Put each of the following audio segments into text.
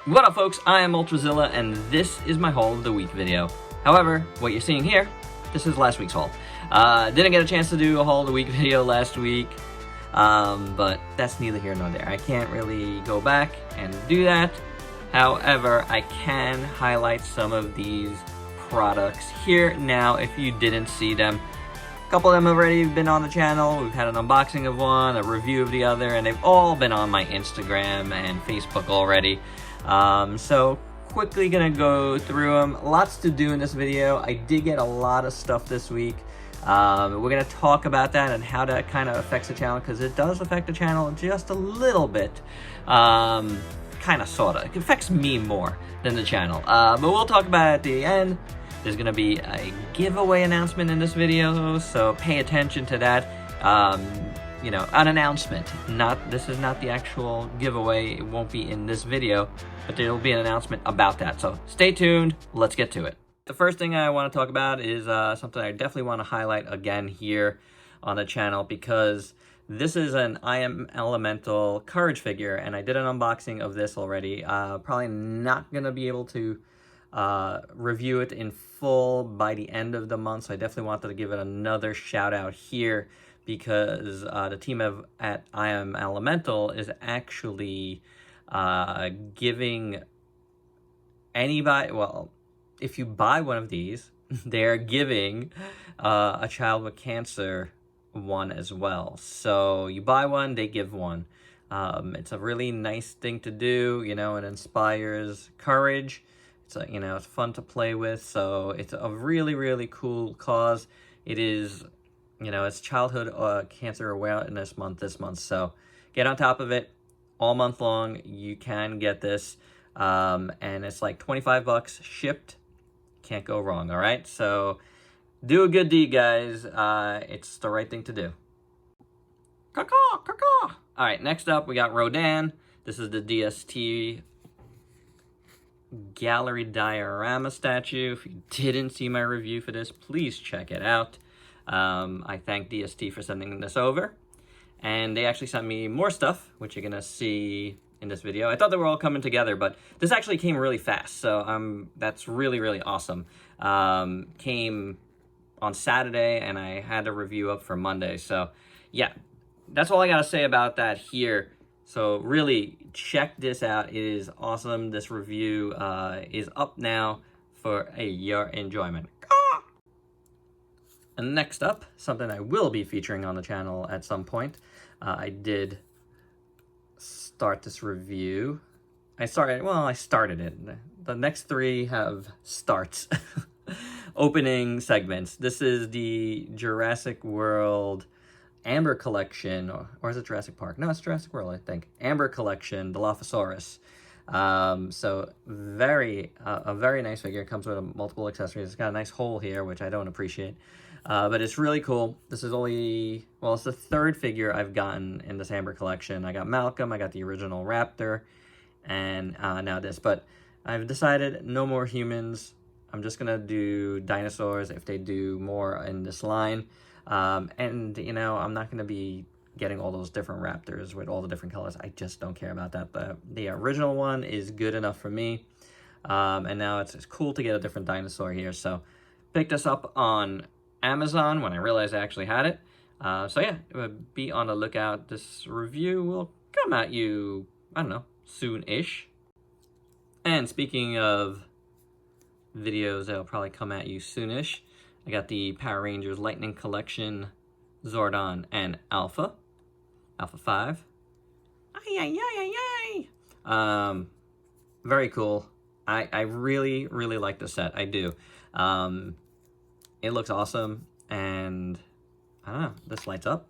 What up folks, I am Ultrazilla and this is my haul of the week video. However, what you're seeing here, this is last week's haul. Didn't get a chance to do a haul of the week video last week, but that's neither here nor there. I can't really go back and do that. However, I can highlight some of these products here now if you didn't see them. A couple of them have already been on the channel. We've had an unboxing of one, a review of the other, and they've all been on my Instagram and Facebook already. So quickly gonna go through them. Lots to do in this video. I did get a lot of stuff this week. We're gonna talk about that and how that kind of affects the channel, because it does affect the channel just a little bit. Kind of, sort of. It affects me more than the channel. But we'll talk about it at the end. There's gonna be a giveaway announcement in this video, so pay attention to that. You know, an announcement. This is not the actual giveaway. It won't be in this video, but there will be an announcement about that. So stay tuned. Let's get to it. The first thing I want to talk about is something I definitely want to highlight again here on the channel, because this is an I Am Elemental Courage figure, and I did an unboxing of this already. Probably not going to be able to review it in full by the end of the month, so I definitely wanted to give it another shout out here, because the team at I Am Elemental is actually giving anybody, well, if you buy one of these, they're giving a child with cancer one as well. So you buy one, they give one. It's a really nice thing to do, you know. It inspires courage. It's you know, it's fun to play with, so it's a really, really cool cause. It is, you know, it's Childhood Cancer Awareness Month this month, so get on top of it all month long. You can get this, and it's like 25 bucks shipped. Can't go wrong, all right? So do a good deed, guys. It's the right thing to do. Caw-caw, caw-caw. All right, next up, we got Rodan. This is the DST Gallery Diorama statue. If you didn't see my review for this, please check it out. I thank DST for sending this over, and they actually sent me more stuff, which you're gonna see in this video. I thought they were all coming together, but this actually came really fast, so that's really, really awesome. Came on Saturday, and I had a review up for Monday, so yeah, that's all I gotta say about that here. So really, check this out. It is awesome. This review is up now for your enjoyment. And next up, something I will be featuring on the channel at some point. I did start this review. I started it. The next three have starts. Opening segments. This is the Jurassic World Amber Collection, or is it Jurassic Park? No, it's Jurassic World, I think. Amber Collection, Dilophosaurus. So a very nice figure. It comes with multiple accessories. It's got a nice hole here, which I don't appreciate. But it's really cool. This is only, well, it's the third figure I've gotten in this Amber Collection. I got Malcolm, I got the original Raptor, and now this. But I've decided no more humans. I'm just going to do dinosaurs if they do more in this line. And, you know, I'm not going to be getting all those different Raptors with all the different colors. I just don't care about that. The original one is good enough for me. And now it's cool to get a different dinosaur here. So picked this up on Amazon when I realized I actually had it. So yeah, be on the lookout. This review will come at you, I don't know, soon-ish. And speaking of videos that'll probably come at you soonish, I got the Power Rangers Lightning Collection, Zordon and Alpha 5. Very cool. I really, really like the set. I do. It looks awesome, and I don't know, this lights up.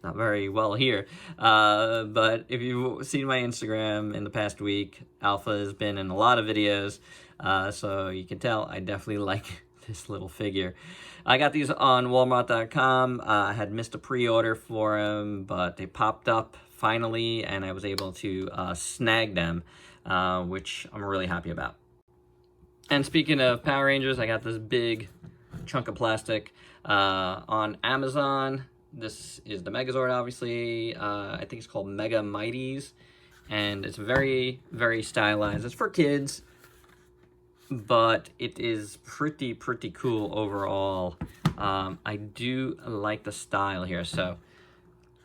Not very well here, but if you've seen my Instagram in the past week, Alpha has been in a lot of videos, so you can tell I definitely like this little figure. I got these on Walmart.com. I had missed a pre-order for them, but they popped up finally, and I was able to snag them, which I'm really happy about. And speaking of Power Rangers, I got this big chunk of plastic on Amazon. This is the Megazord, obviously. I think it's called Mega Mighties, and it's very, very stylized. It's for kids, but it is pretty cool overall. I do like the style here, so I'm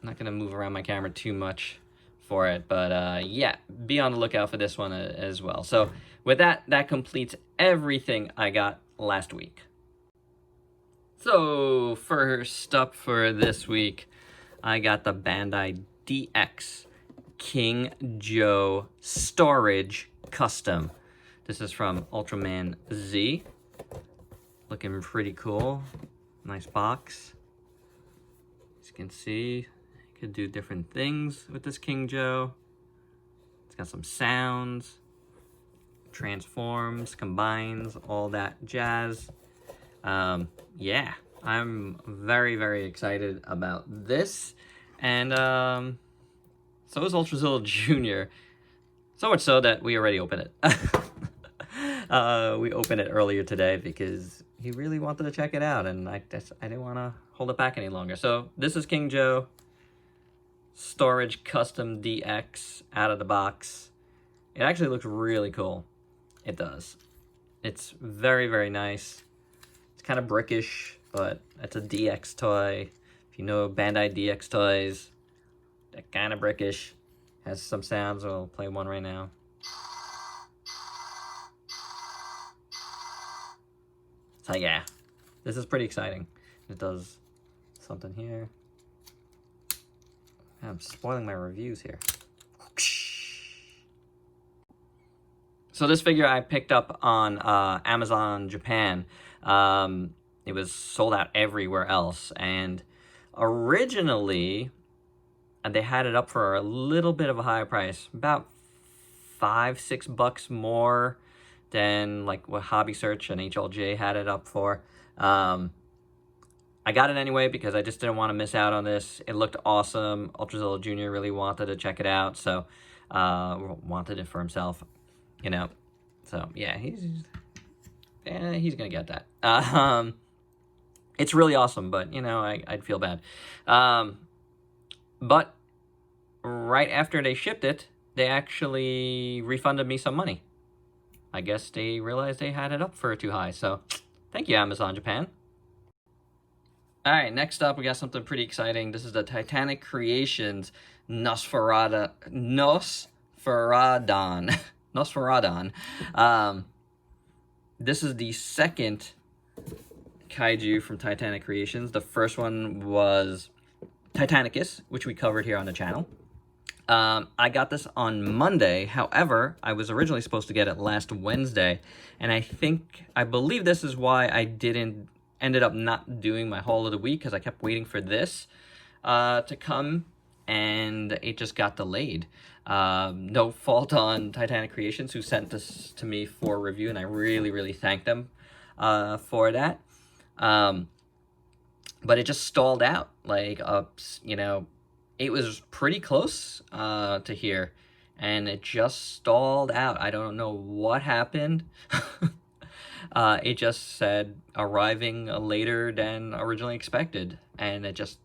not gonna move around my camera too much for it, but yeah, be on the lookout for this one as well. So with that, that completes everything I got last week. So first up for this week, I got the Bandai DX King Joe Storage Custom. This is from Ultraman Z. Looking pretty cool. Nice box. As you can see, you could do different things with this King Joe. It's got some sounds, transforms, combines, all that jazz. Yeah, I'm very excited about this. And so is Ultrazilla Jr. So much so that we already opened it. We opened it earlier today because he really wanted to check it out, and I didn't want to hold it back any longer. So this is King Joe Storage Custom DX out of the box. It actually looks really cool. It does. It's very nice. It's kind of brickish, but it's a DX toy. If you know Bandai DX toys, they're kind of brickish. Has some sounds. I'll play one right now. So yeah, this is pretty exciting. It does something here. I'm spoiling my reviews here. So this figure I picked up on Amazon Japan. It was sold out everywhere else, and originally they had it up for a little bit of a higher price, about $5-6 more than like what Hobby Search and HLJ had it up for. I got it anyway because I just didn't want to miss out on this. It looked awesome. Ultrazilla Jr. really wanted to check it out, so wanted it for himself, you know. So yeah, he's gonna get that. It's really awesome, but you know, I'd feel bad. But right after they shipped it, they actually refunded me some money. I guess they realized they had it up for too high, so thank you, Amazon Japan. All right, next up, we got something pretty exciting. This is the Titanic Creations Nosferatu. This is the second kaiju from Titanic Creations. The first one was Titanicus, which we covered here on the channel. I got this on Monday. However, I was originally supposed to get it last Wednesday, and I believe this is why I ended up not doing my haul of the week, because I kept waiting for this to come, and it just got delayed. No fault on Titanic Creations, who sent this to me for review, and I really thank them for that. But it just stalled out. Like, you know, it was pretty close to here, and it just stalled out. I don't know what happened. It just said arriving later than originally expected, and it just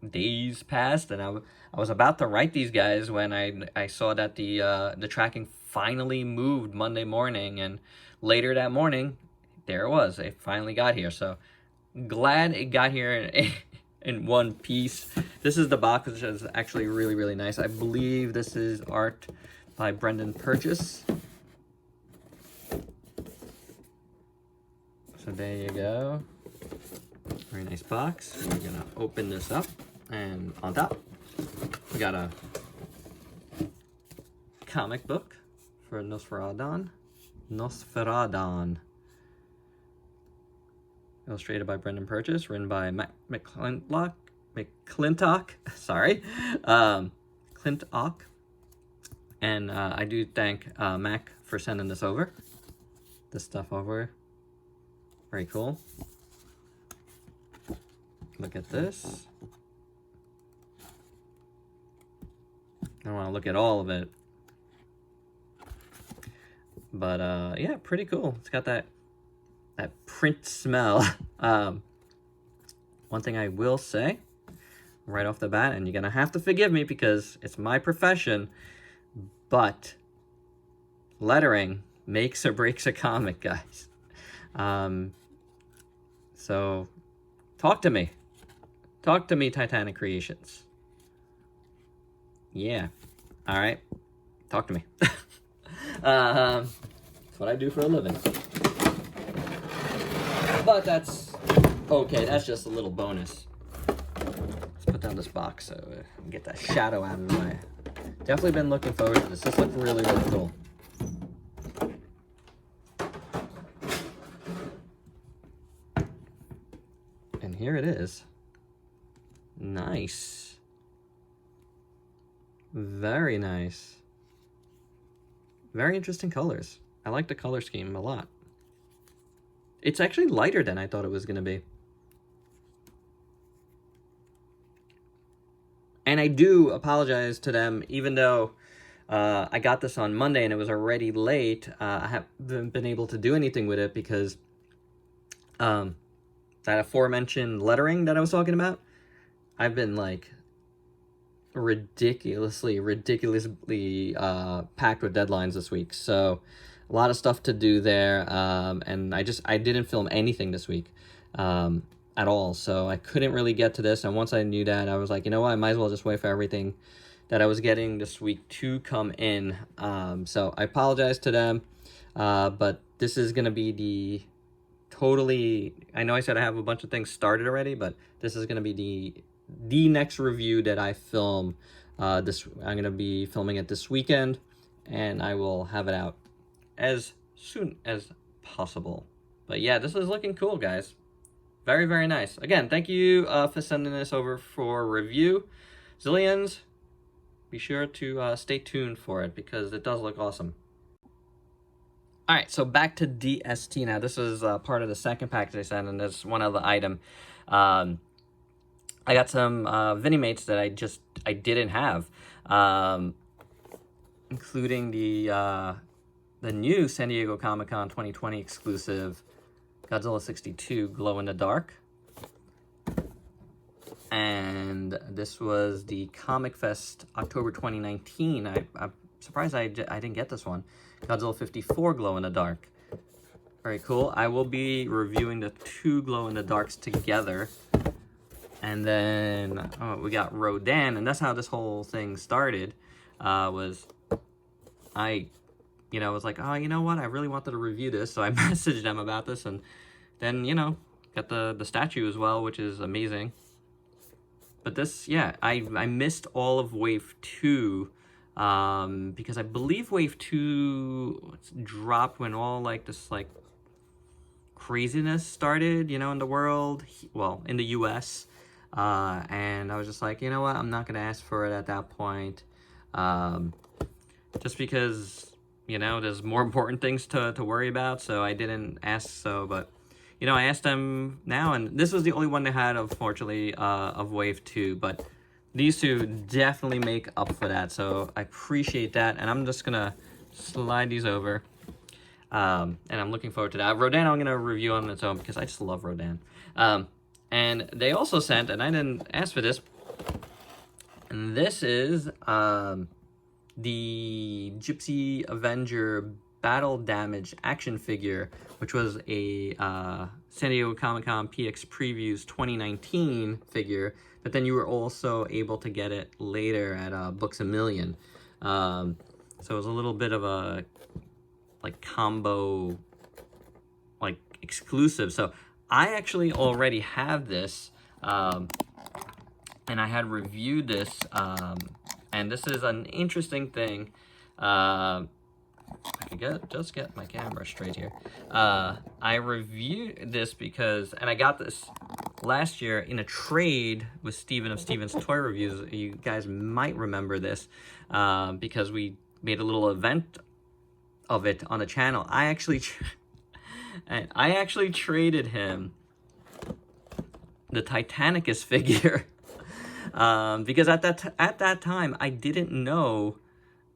days passed, and I was about to write these guys when I saw that the tracking finally moved Monday morning, and later that morning, there it was. It finally got here, so glad it got here in one piece. This is the box, which is actually really nice. I believe this is art by Brendan Purchase. So there you go. Very nice box. We're gonna open this up, and on top we got a comic book for Nosferatu. Illustrated by Brendan Purchase, written by McClintock. Sorry, Clintock. And I do thank Mac for sending this over. This stuff over. Very cool. Look at this. I don't want to look at all of it. But yeah, pretty cool. It's got that print smell. One thing I will say, right off the bat, and you're gonna have to forgive me because it's my profession, but lettering makes or breaks a comic, guys. So talk to me. Talk to me, Titanic Creations. Yeah. All right. Talk to me. That's what I do for a living. But that's okay. That's just a little bonus. Let's put down this box so we can get that shadow out of the way. Definitely been looking forward to this. This looks really, really cool. And here it is. Nice. Very nice. Very interesting colors. I like the color scheme a lot. It's actually lighter than I thought it was going to be. And I do apologize to them, even though I got this on Monday and it was already late. I haven't been able to do anything with it because that aforementioned lettering that I was talking about, I've been like ridiculously packed with deadlines this week. So a lot of stuff to do there, and I didn't film anything this week at all, so I couldn't really get to this. And once I knew that, I was like, you know what, I might as well just wait for everything that I was getting this week to come in. So I apologize to them, but this is gonna be the I know I said I have a bunch of things started already, but this is gonna be the next review that I film. I'm gonna be filming it this weekend, and I will have it out as soon as possible. But yeah, this is looking cool, guys. Very, very nice. Again, thank you for sending this over for review. Zillions, be sure to stay tuned for it because it does look awesome. All right, so back to DST now. This is part of the second package I sent, and there's one other item. I got some Vinimates that I didn't have, including the new San Diego Comic-Con 2020 exclusive Godzilla 62 Glow in the Dark. And this was the Comic Fest October 2019. I'm surprised I didn't get this one. Godzilla 54 Glow in the Dark. Very cool. I will be reviewing the two Glow in the Darks together. And then we got Rodan, and that's how this whole thing started. Was like, oh, you know what? I really wanted to review this, so I messaged them about this, and then, got the statue as well, which is amazing. But this, yeah, I missed all of Wave 2, because I believe Wave 2 dropped when all, this, craziness started, in the world, well, in the U.S., and I was just like, you know what? I'm not going to ask for it at that point, just because... there's more important things to worry about, so I didn't ask. But, I asked them now, and this was the only one they had, unfortunately, of Wave 2. But these two definitely make up for that, so I appreciate that. And I'm just going to slide these over, and I'm looking forward to that. Rodan, I'm going to review on its own because I just love Rodan. And they also sent, and I didn't ask for this, and this is... the Gypsy Avenger Battle Damage action figure, which was a San Diego Comic-Con PX Previews 2019 figure, but then you were also able to get it later at Books A Million. So it was a little bit of a combo exclusive. So I actually already have this, and I had reviewed this. And this is an interesting thing. I can just get my camera straight here. I reviewed this because, and I got this last year in a trade with Steven of Steven's Toy Reviews. You guys might remember this because we made a little event of it on the channel. I actually traded him the Titanicus figure. Because at that time I didn't know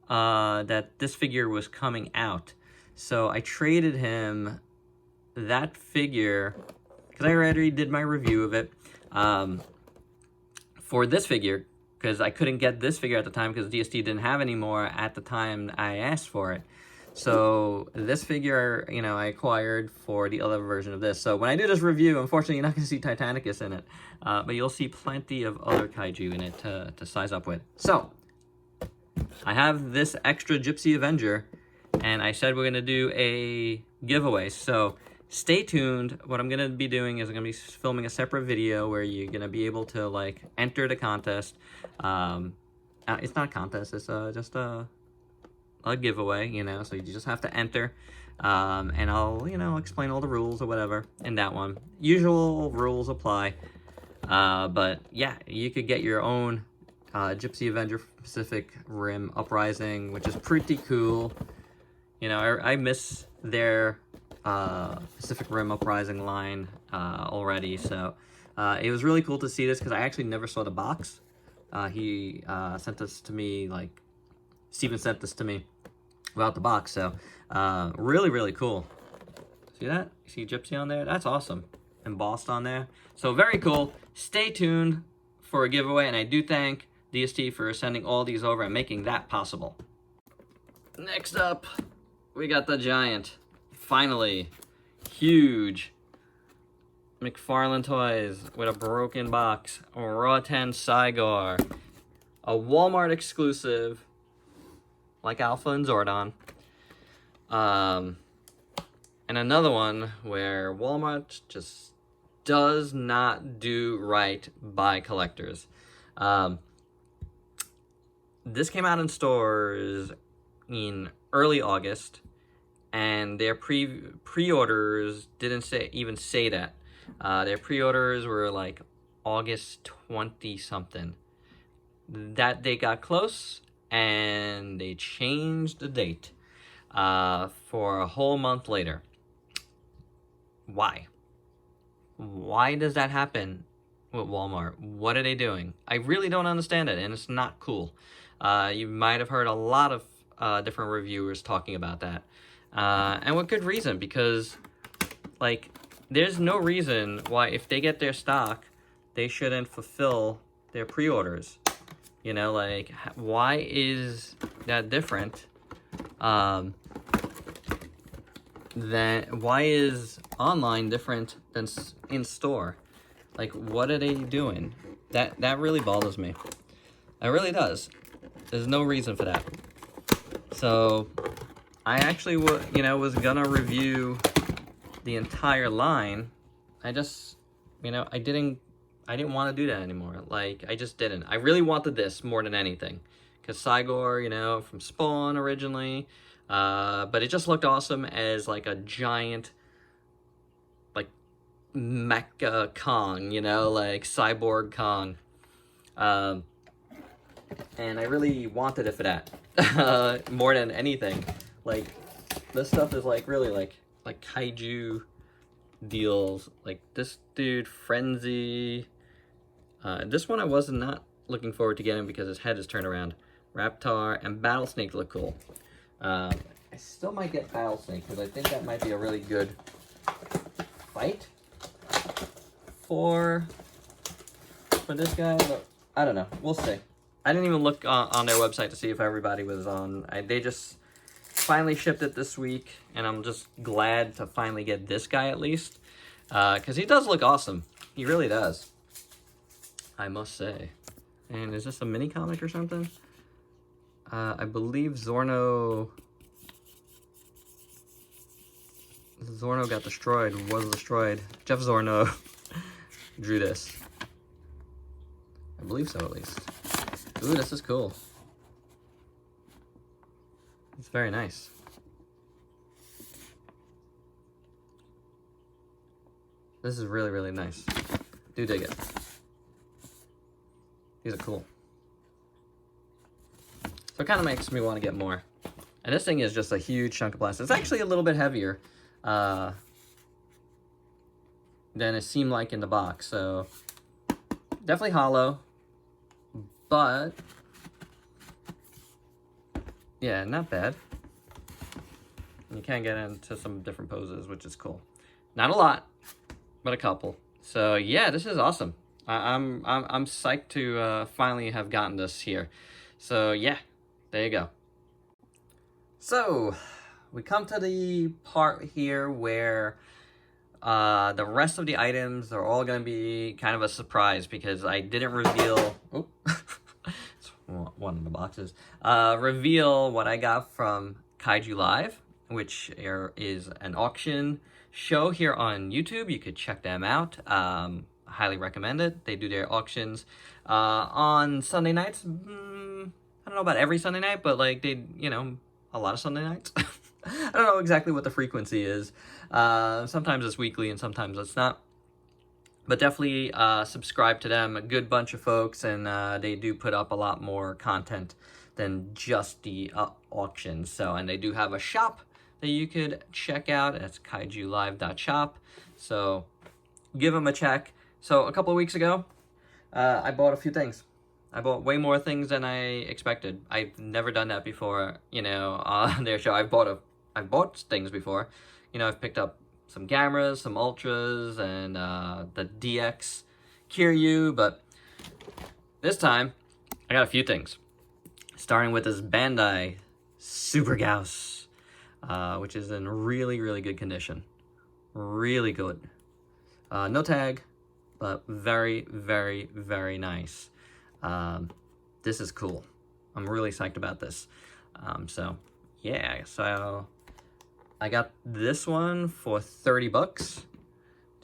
that this figure was coming out, so I traded him that figure because I already did my review of it for this figure, because I couldn't get this figure at the time because DST didn't have any more at the time I asked for it. So this figure, you know, I acquired for the other version of this. So when I do this review, unfortunately, you're not going to see Titanicus in it. But you'll see plenty of other Kaiju in it to size up with. So I have this extra Gypsy Avenger, and I said we're going to do a giveaway. So stay tuned. What I'm going to be doing is I'm going to be filming a separate video where you're going to be able to, like, enter the contest. It's not a contest. It's just a giveaway, you know, so you just have to enter, and I'll, you know, explain all the rules or whatever in that one. Usual rules apply, but yeah, you could get your own Gypsy Avenger Pacific Rim Uprising, which is pretty cool. You know, I miss their Pacific Rim Uprising line already, so it was really cool to see this because I actually never saw the box. He sent this to me, like, Steven sent this to me without the box, so really, really cool. See that? You see Gypsy on there? That's awesome. Embossed on there. So very cool. Stay tuned for a giveaway, and I do thank DST for sending all these over and making that possible. Next up, we got the giant. Finally, huge McFarlane Toys with a broken box. Raw 10 Cygor. A Walmart exclusive, like Alpha and Zordon. And another one where Walmart just does not do right by collectors. This came out in stores in early August, and their pre-orders didn't even say that. Their pre-orders were like August 20-something. That date got close, and they changed the date for a whole month later. Why? Why does that happen with Walmart? What are they doing? I really don't understand it, and it's not cool. You might have heard a lot of different reviewers talking about that. And with good reason, because, like, there's no reason why if they get their stock, they shouldn't fulfill their pre-orders. You know, like, why is that different? Why is online different than in store? Like, what are they doing? That really bothers me. It really does. There's no reason for that. So I actually was gonna review the entire line. I just, I didn't want to do that anymore. Like, I just didn't. I really wanted this more than anything, because Cygor, from Spawn originally, but it just looked awesome as like a giant, like, mecha Kong, like Cyborg Kong, and I really wanted it for that more than anything. Like, this stuff is like really like Kaiju deals. Like this dude Frenzy. This one I was not looking forward to getting because his head is turned around. Raptor and Battlesnake look cool. I still might get Battlesnake because I think that might be a really good fight for this guy. But I don't know. We'll see. I didn't even look on their website to see if everybody was on. They just finally shipped it this week, and I'm just glad to finally get this guy at least, because he does look awesome. He really does, I must say. And is this a mini comic or something? I believe Zorno got destroyed, was destroyed. Jeff Zorno drew this. I believe so, at least. Ooh, this is cool. It's very nice. This is really, really nice. Do dig it. These are cool. So it kind of makes me want to get more. And this thing is just a huge chunk of plastic. It's actually a little bit heavier than it seemed like in the box. So definitely hollow. But yeah, not bad. You can get into some different poses, which is cool. Not a lot, but a couple. So yeah, this is awesome. I'm psyched to finally have gotten this here. So yeah, there you go. So we come to the part here where the rest of the items are all going to be kind of a surprise because I didn't reveal. Oh, it's one of the boxes. Reveal what I got from Kaiju Live, which is an auction show here on YouTube. You could check them out. Highly recommend it. They do their auctions on Sunday nights. I don't know about every Sunday night, but like a lot of Sunday nights. I don't know exactly what the frequency is. Sometimes it's weekly and sometimes it's not. But definitely subscribe to them. A good bunch of folks, and they do put up a lot more content than just the auctions. So, and they do have a shop that you could check out. That's kaijulive.shop. So give them a check. So a couple of weeks ago, I bought a few things. I bought way more things than I expected. I've never done that before, on their show. I've bought things before. I've picked up some cameras, some Ultras, and the DX Kiryu, but this time, I got a few things. Starting with this Bandai Super Gauss, which is in really, really good condition. Really good. No tag, but very, very, very nice. This is cool. I'm really psyched about this. So I got this one for $30, which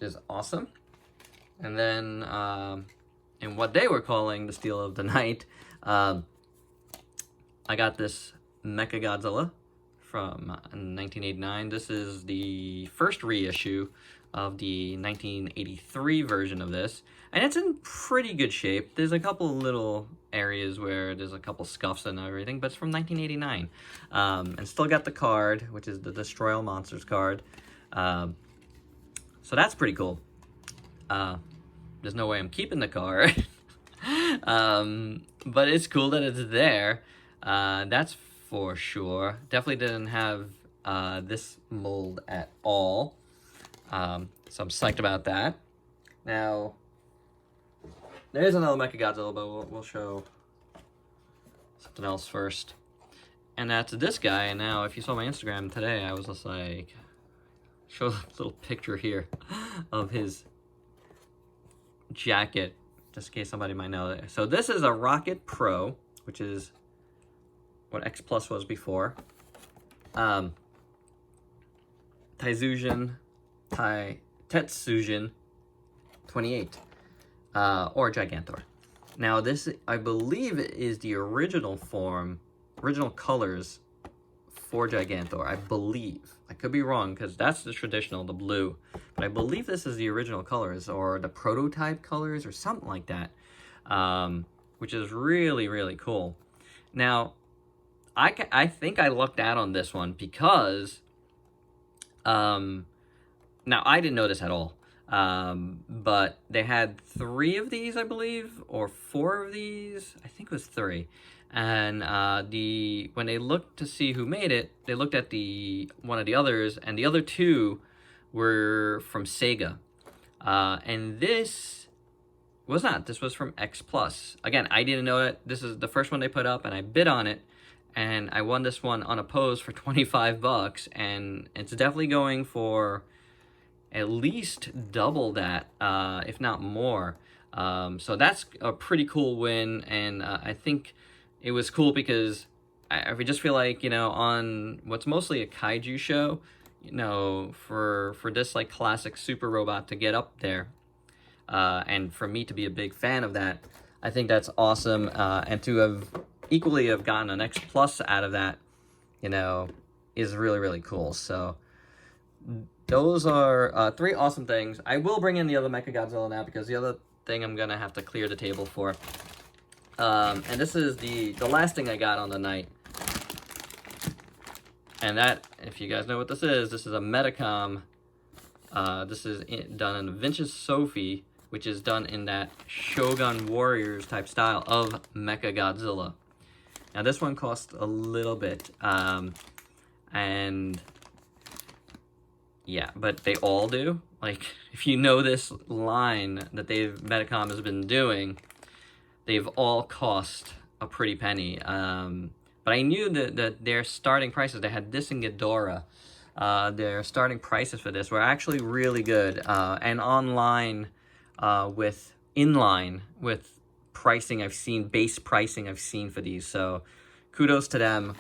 is awesome. And then, in what they were calling the steal of the night, I got this Mechagodzilla from 1989. This is the first reissue of the 1983 version of this, and it's in pretty good shape. There's a couple little areas where there's a couple scuffs and everything, but it's from 1989. And still got the card, which is the Destroy All Monsters card. So that's pretty cool. There's no way I'm keeping the card. But it's cool that it's there. That's for sure. Definitely didn't have this mold at all. So I'm psyched about that. Now, there's another Mechagodzilla, but we'll show something else first. And that's this guy. And now, if you saw my Instagram today, I was just like, show a little picture here of his jacket, just in case somebody might know that. So this is a Rocket Pro, which is what X Plus was before. Tetsujin 28, or Gigantor. Now this, I believe, is the original colors for Gigantor, I believe. I could be wrong, because that's the traditional, the blue. But I believe this is the original colors, or the prototype colors, or something like that. Which is really, really cool. Now, I think I lucked out on this one, because now, I didn't know this at all, but they had 3 of these, I believe, or 4 of these. I think it was 3. And when they looked to see who made it, they looked at one of the others, and the other 2 were from Sega. And this was not. This was from X Plus. Again, I didn't know it. This is the first one they put up, and I bid on it. And I won this one on a pose for $25, and it's definitely going for at least double that, if not more. So that's a pretty cool win, and I think it was cool because I just feel like, on what's mostly a kaiju show, for this like classic super robot to get up there, and for me to be a big fan of that, I think that's awesome, and to have gotten an X Plus out of that, is really, really cool. So those are 3 awesome things. I will bring in the other Mechagodzilla now, because the other thing I'm gonna have to clear the table for. And this is the last thing I got on the night. And that, if you guys know what this is a Metacom. This is done in Vince's Sophie, which is done in that Shogun Warriors type style of Mechagodzilla. Now this one cost a little bit, and yeah, but they all do. Like, if you know this line that Medicom has been doing, they've all cost a pretty penny. But I knew that their starting prices, they had this in Ghidorah. Their starting prices for this were actually really good, and inline with pricing I've seen, base pricing I've seen for these. So kudos to them.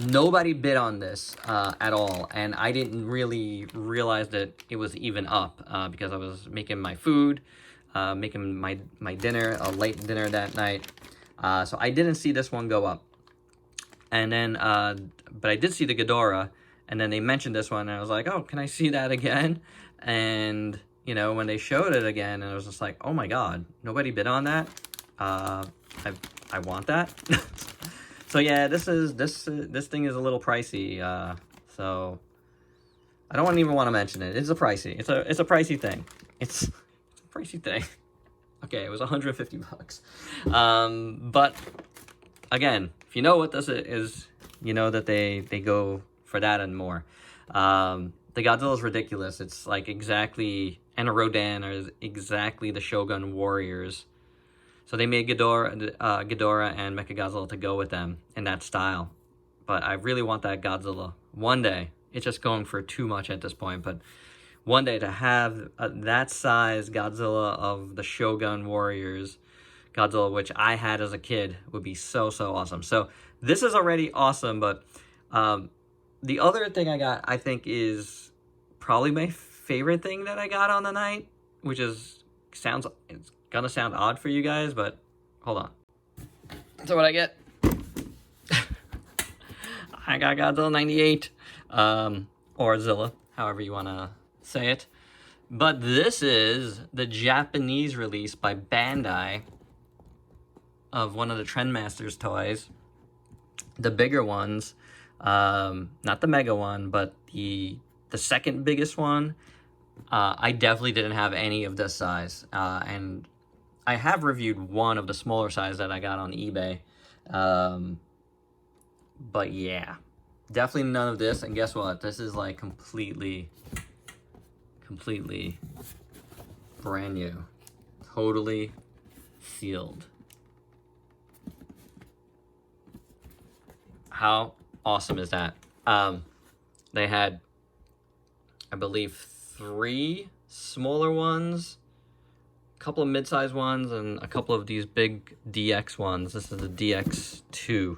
Nobody bid on this at all, and I didn't really realize that it was even up because I was making my food, making my dinner, a late dinner that night. So I didn't see this one go up. And then, but I did see the Ghidorah, and then they mentioned this one, and I was like, oh, can I see that again? And, you know, when they showed it again, and I was just like, oh my god, nobody bid on that? I want that. So yeah, this thing is a little pricey, so I don't even want to mention it. It's a pricey. It's a pricey thing. It's a pricey thing. Okay, it was 150 bucks. But again, if you know what this is, you know that they go for that and more. The Godzilla is ridiculous. It's like exactly, and a Rodan are exactly the Shogun warriors. So they made Ghidorah and Mechagodzilla to go with them in that style. But I really want that Godzilla one day. It's just going for too much at this point, but one day to have that size Godzilla of the Shogun warriors, Godzilla, which I had as a kid, would be so awesome. So this is already awesome, but the other thing I got, I think, is probably my favorite thing that I got on the night, which is it's gonna sound odd for you guys, but hold on. So what I get? I got Godzilla 98, or Zilla, however you wanna say it. But this is the Japanese release by Bandai of one of the Trendmasters toys, the bigger ones, not the mega one, but the second biggest one. I definitely didn't have any of this size, and I have reviewed one of the smaller size that I got on eBay, but yeah, definitely none of this. And guess what? This is like completely brand new, totally sealed. How awesome is that? They had, I believe, 3 smaller ones, a couple of mid-sized ones, and a couple of these big DX ones. This is the DX2.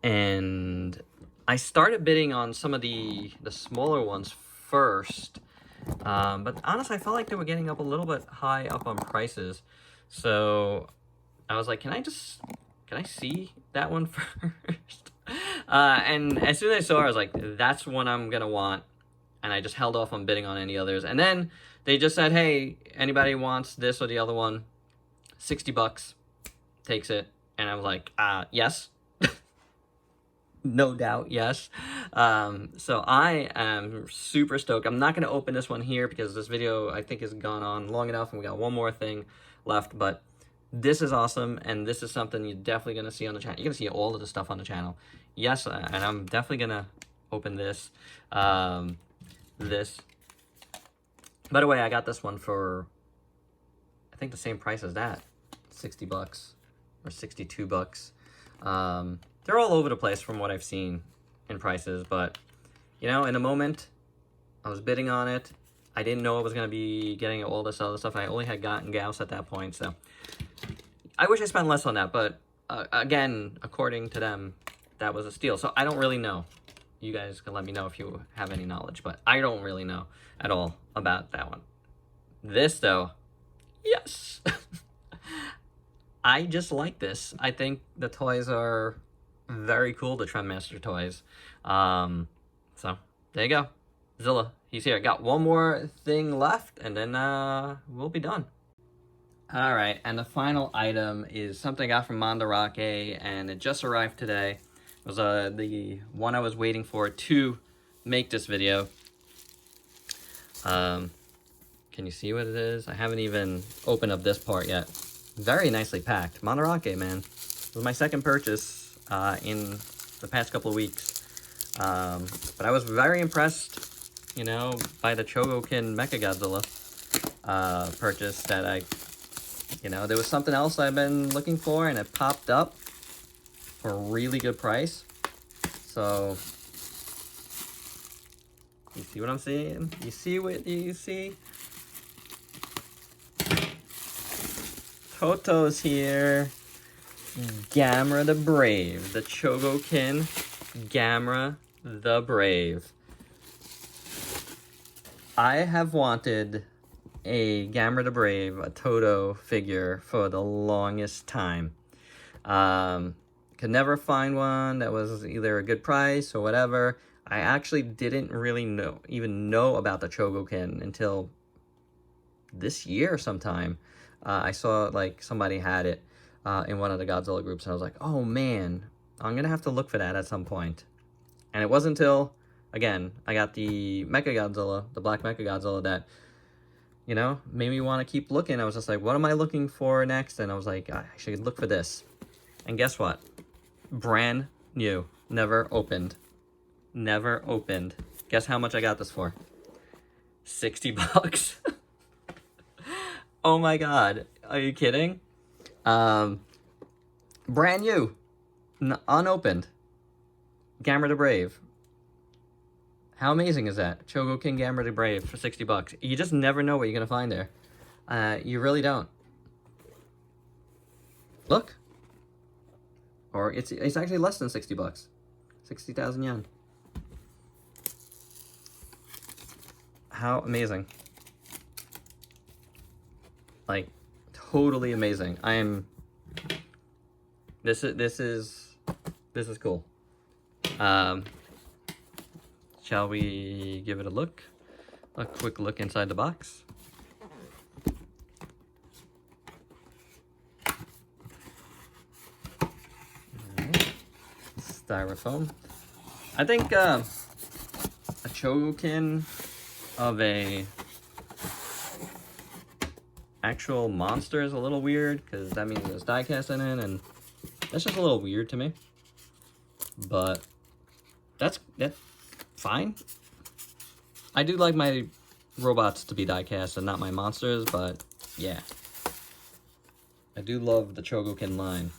And I started bidding on some of the smaller ones first, but honestly, I felt like they were getting up a little bit high up on prices. So I was like, can I see that one first? And as soon as I saw it, I was like, that's one I'm gonna want. And I just held off on bidding on any others. And then they just said, hey, anybody wants this or the other one, 60 bucks, takes it. And I was like, yes. No doubt, yes. So I am super stoked. I'm not going to open this one here because this video, I think, has gone on long enough, and we got one more thing left. But this is awesome, and this is something you're definitely going to see on the channel. You're going to see all of the stuff on the channel. Yes, and I'm definitely going to open this. This. By the way, I got this one for, I think, the same price as that. 60 bucks or 62 bucks. They're all over the place from what I've seen in prices, but, you know, in a moment, I was bidding on it. I didn't know I was going to be getting all this other stuff. I only had gotten Gauss at that point, so I wish I spent less on that, but again, according to them, that was a steal. So I don't really know. You guys can let me know if you have any knowledge, but I don't really know at all about that one. This, though, yes. I just like this. I think the toys are very cool, the Trendmaster toys. So there you go. Zilla, he's here. Got one more thing left, and then we'll be done. All right, and the final item is something I got from Mandarake, and it just arrived today. It was the one I was waiting for to make this video. Can you see what it is? I haven't even opened up this part yet. Very nicely packed. Mandarake, man. It was my second purchase in the past couple of weeks. But I was very impressed, you know, by the Chogokin Mechagodzilla purchase that you know, there was something else I've been looking for and it popped up for a really good price. So, you see what I'm seeing? You see what you see? Toto's here. Gamera the Brave. The Chogokin Gamera the Brave. I have wanted a Gamera the Brave, a Toto figure, for the longest time. Could never find one that was either a good price or whatever. I actually didn't really even know about the Chogokin until this year sometime. I saw like somebody had it in one of the Godzilla groups, and I was like, oh man, I'm gonna have to look for that at some point. And it wasn't until, again, I got the Mechagodzilla, the Black Mechagodzilla, that, you know, made me want to keep looking. I was just like, what am I looking for next? And I was like, I should look for this. And guess what? Brand new. Never opened. Never opened. Guess how much I got this for? 60 bucks. Oh my god. Are you kidding? Brand new. Unopened. Gamera the Brave. How amazing is that? Chogokin Gamera the Brave for 60 bucks. You just never know what you're going to find there. You really don't. Look. Or it's actually less than 60 bucks. 60,000 yen. How amazing. Like, totally amazing. This is cool. Shall we give it a look? A quick look inside the box. Styrofoam. I think a Chogokin of a actual monster is a little weird, because that means there's diecast in it, and that's just a little weird to me. But that's fine. I do like my robots to be diecast and not my monsters, but yeah. I do love the Chogokin line.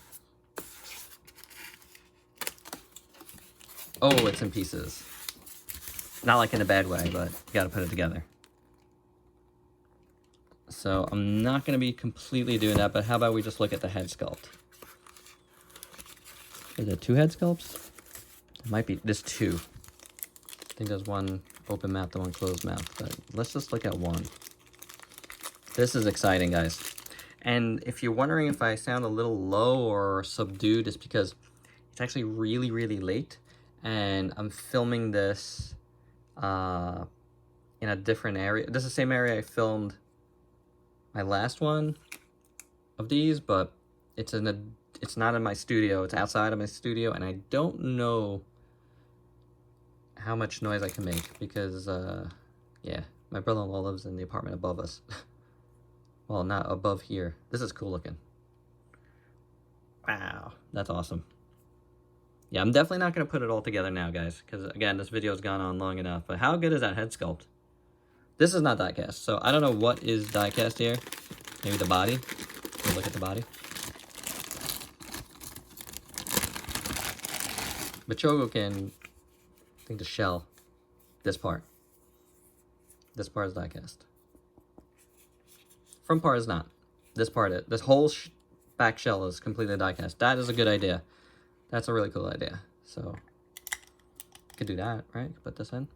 Oh, it's in pieces. Not like in a bad way, but you gotta put it together. So I'm not gonna be completely doing that, but how about we just look at the head sculpt? Is it 2 head sculpts? It might be, there's 2. I think there's one open mouth and one closed mouth, but let's just look at one. This is exciting, guys. And if you're wondering if I sound a little low or subdued, it's because it's actually really, really late, and I'm filming this in a different area. This is the same area I filmed my last one of these, but it's not in my studio. It's outside of my studio, and I don't know how much noise I can make because, yeah, my brother-in-law lives in the apartment above us. Well, not above here. This is cool looking. Wow, that's awesome. Yeah, I'm definitely not going to put it all together now, guys, because, again, this video's gone on long enough. But how good is that head sculpt? This is not diecast, so I don't know what is diecast here. Maybe the body. We'll look at the body. But Chogokin, I think the shell, this part is diecast. Front part is not. This part, this whole back shell is completely diecast. That is a good idea. That's a really cool idea. So, could do that, right? Put this in.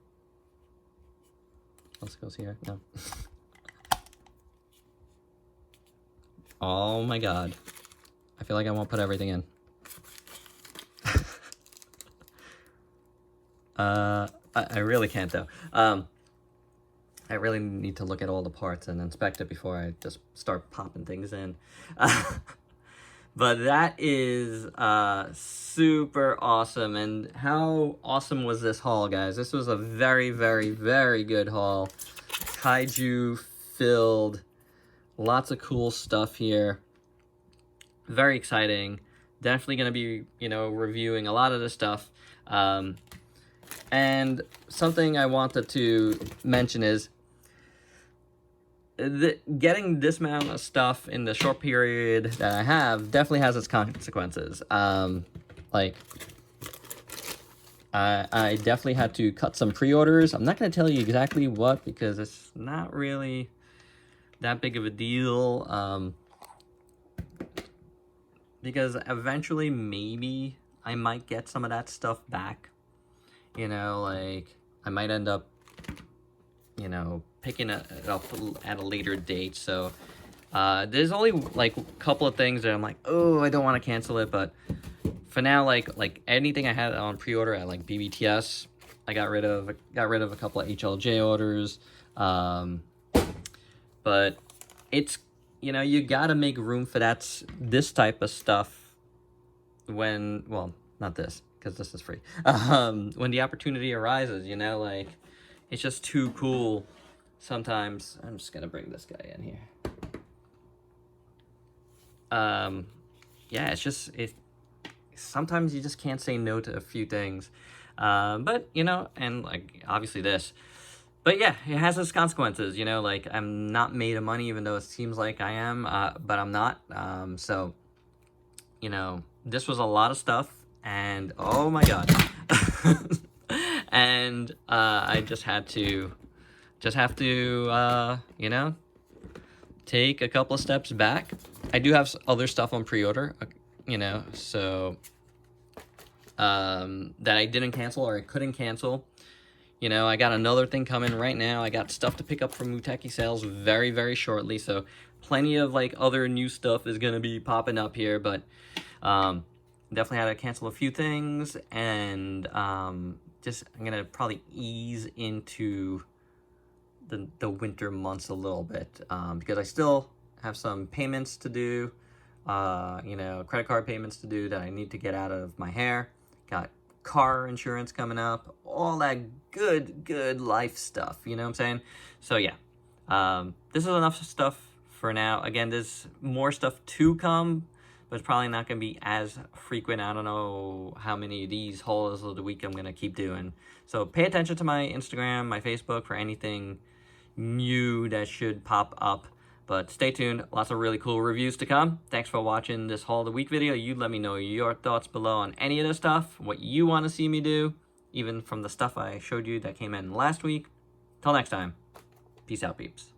What else goes here? No. Oh my god. I feel like I won't put everything in. I really can't, though. I really need to look at all the parts and inspect it before I just start popping things in. But that is super awesome. And how awesome was this haul, guys? This was a very, very, very good haul. Kaiju filled. Lots of cool stuff here. Very exciting. Definitely going to be, you know, reviewing a lot of this stuff. And something I wanted to mention is getting this amount of stuff in the short period that I have definitely has its consequences. Like, I definitely had to cut some pre-orders. I'm not going to tell you exactly what, because it's not really that big of a deal. Because eventually, maybe I might get some of that stuff back. You know, like, I might end up, you know, picking it up at a later date. So there's only like a couple of things that I'm like, oh, I don't want to cancel it. But for now, like anything I had on pre-order at like BBTS, I got rid of a couple of HLJ orders. But it's, you know, you gotta make room for this type of stuff when, well, not this, because this is free. When the opportunity arises, you know, like, it's just too cool sometimes. I'm just gonna bring this guy in here. Yeah, it's just, sometimes you just can't say no to a few things. But, you know, and like, obviously this. But yeah, it has its consequences, you know, like, I'm not made of money, even though it seems like I am, but I'm not. So, you know, this was a lot of stuff, and oh my god. And I just have to, you know, take a couple of steps back. I do have other stuff on pre-order, you know, so that I didn't cancel or I couldn't cancel. You know, I got another thing coming right now. I got stuff to pick up from Muteki sales very, very shortly. So plenty of like other new stuff is going to be popping up here. But definitely had to cancel a few things. And just I'm going to probably ease into the winter months a little bit. Because I still have some payments to do. You know, credit card payments to do that I need to get out of my hair. Got car insurance coming up, all that good life stuff, you know what I'm saying? So yeah, this is enough stuff for now. Again, there's more stuff to come, but it's probably not going to be as frequent. I don't know how many of these hauls of the week I'm going to keep doing. So pay attention to my Instagram, my Facebook for anything new that should pop up. But stay tuned, lots of really cool reviews to come. Thanks for watching this Haul of the Week video. You let me know your thoughts below on any of this stuff, what you want to see me do, even from the stuff I showed you that came in last week. Till next time, peace out, peeps.